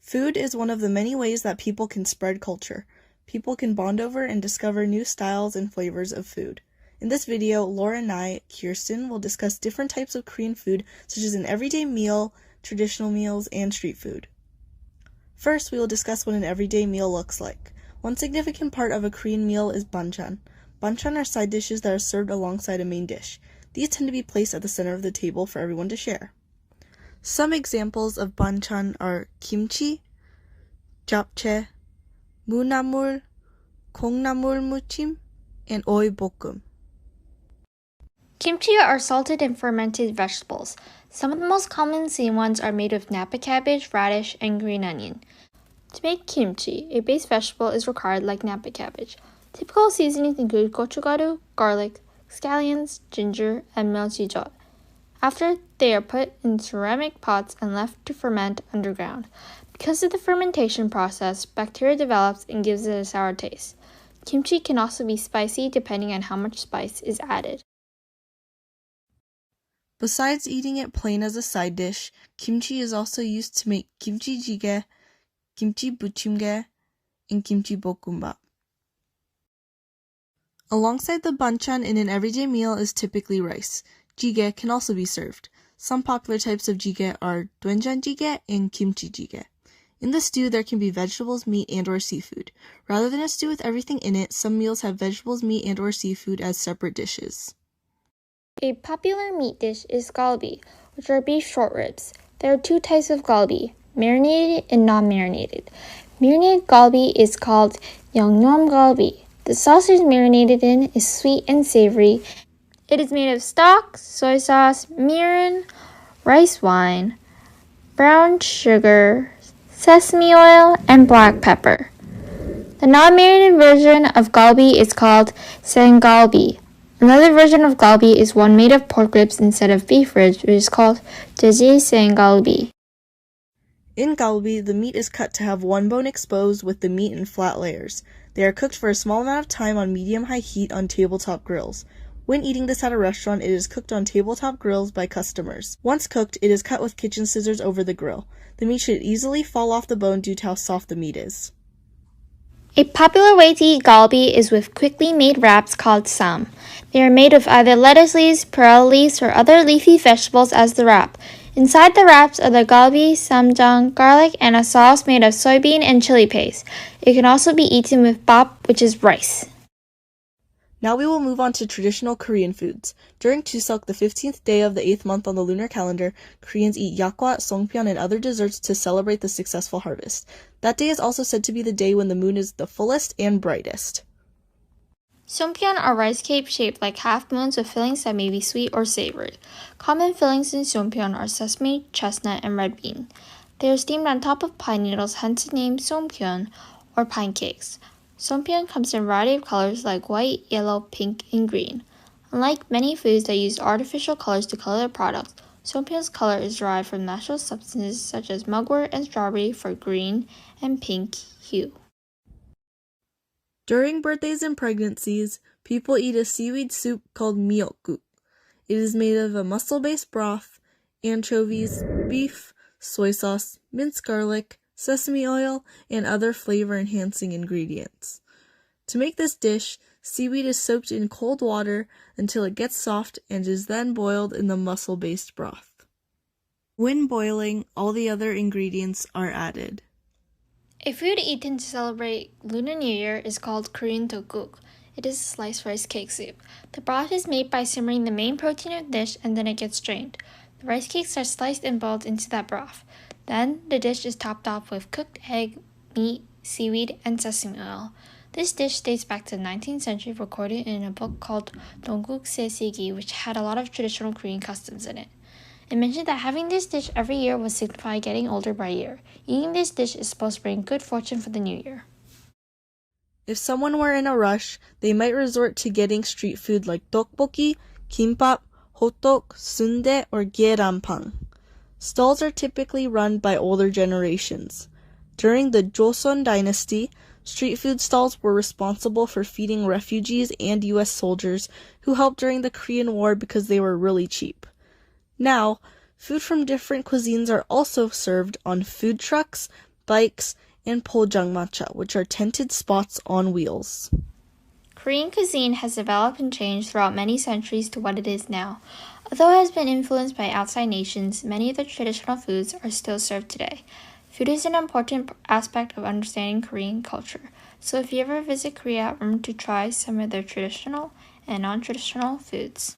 Food is one of the many ways that people can spread culture. People can bond over and discover new styles and flavors of food. In this video, Laura and I, Kirsten, will discuss different types of Korean food, such as an everyday meal, traditional meals, and street food. First, we will discuss what an everyday meal looks like. One significant part of a Korean meal is banchan. Banchan are side dishes that are served alongside a main dish. These tend to be placed at the center of the table for everyone to share. Some examples of banchan are kimchi, japchae, munamul, kongnamul muchim, and oibokum. Kimchi are salted and fermented vegetables. Some of the most common seen ones are made with napa cabbage, radish, and green onion. To make kimchi, a base vegetable is required like napa cabbage. Typical seasonings include gochugaru, garlic, scallions, ginger, and myeoljijeol. After, they are put in ceramic pots and left to ferment underground. Because of the fermentation process, bacteria develops and gives it a sour taste. Kimchi can also be spicy depending on how much spice is added. Besides eating it plain as a side dish, kimchi is also used to make kimchi jjigae, kimchi buchimgae, and kimchi bokkeumbap. Alongside the banchan in an everyday meal is typically rice. Jjigae can also be served. Some popular types of jjigae are doenjang jjigae and kimchi jjigae. In the stew, there can be vegetables, meat, and/or seafood. Rather than a stew with everything in it, some meals have vegetables, meat, and/or seafood as separate dishes. A popular meat dish is galbi, which are beef short ribs. There are two types of galbi, marinated and non-marinated. Marinated galbi is called yangnyeom galbi. The sauce it's marinated in is sweet and savory. It is made of stock, soy sauce, mirin, rice wine, brown sugar, sesame oil, and black pepper. The non-marinated version of galbi is called sengalbi. Another version of galbi is one made of pork ribs instead of beef ribs, which is called jeji sengalbi. In galbi, the meat is cut to have one bone exposed with the meat in flat layers. They are cooked for a small amount of time on medium-high heat on tabletop grills. When eating this at a restaurant, it is cooked on tabletop grills by customers. Once cooked, it is cut with kitchen scissors over the grill. The meat should easily fall off the bone due to how soft the meat is. A popular way to eat galbi is with quickly made wraps called sam. They are made of either lettuce leaves, pearl leaves, or other leafy vegetables as the wrap. Inside the wraps are the galbi, samjang, garlic, and a sauce made of soybean and chili paste. It can also be eaten with bap, which is rice. Now we will move on to traditional Korean foods. During Chuseok, the 15th day of the 8th month on the lunar calendar, Koreans eat yakgwa, songpyeon, and other desserts to celebrate the successful harvest. That day is also said to be the day when the moon is the fullest and brightest. Songpyeon are rice cakes shaped like half moons with fillings that may be sweet or savory. Common fillings in songpyeon are sesame, chestnut, and red bean. They are steamed on top of pine needles, hence the name songpyeon, or pine cakes. Songpyeon comes in a variety of colors like white, yellow, pink, and green. Unlike many foods that use artificial colors to color their products, songpyeon's color is derived from natural substances such as mugwort and strawberry for green and pink hue. During birthdays and pregnancies, people eat a seaweed soup called miyeokguk. It is made of a mussel-based broth, anchovies, beef, soy sauce, minced garlic, sesame oil, and other flavor-enhancing ingredients. To make this dish, seaweed is soaked in cold water until it gets soft and is then boiled in the mussel-based broth. When boiling, all the other ingredients are added. A food eaten to celebrate Lunar New Year is called Korean Tokug. It is a sliced rice cake soup. The broth is made by simmering the main protein of the dish and then it gets strained. The rice cakes are sliced and boiled into that broth. Then, the dish is topped off with cooked egg, meat, seaweed, and sesame oil. This dish dates back to the 19th century, recorded in a book called Tokug Se, which had a lot of traditional Korean customs in it. It mentioned that having this dish every year would signify getting older by a year. Eating this dish is supposed to bring good fortune for the new year. If someone were in a rush, they might resort to getting street food like tteokbokki, kimbap, hotdog, sundae, or gyeranpang. Stalls are typically run by older generations. During the Joseon dynasty, street food stalls were responsible for feeding refugees and U.S. soldiers who helped during the Korean War because they were really cheap. Now, food from different cuisines are also served on food trucks, bikes, and poljangmacha, which are tented spots on wheels. Korean cuisine has developed and changed throughout many centuries to what it is now. Although it has been influenced by outside nations, many of the traditional foods are still served today. Food is an important aspect of understanding Korean culture, so if you ever visit Korea, remember to try some of their traditional and non-traditional foods.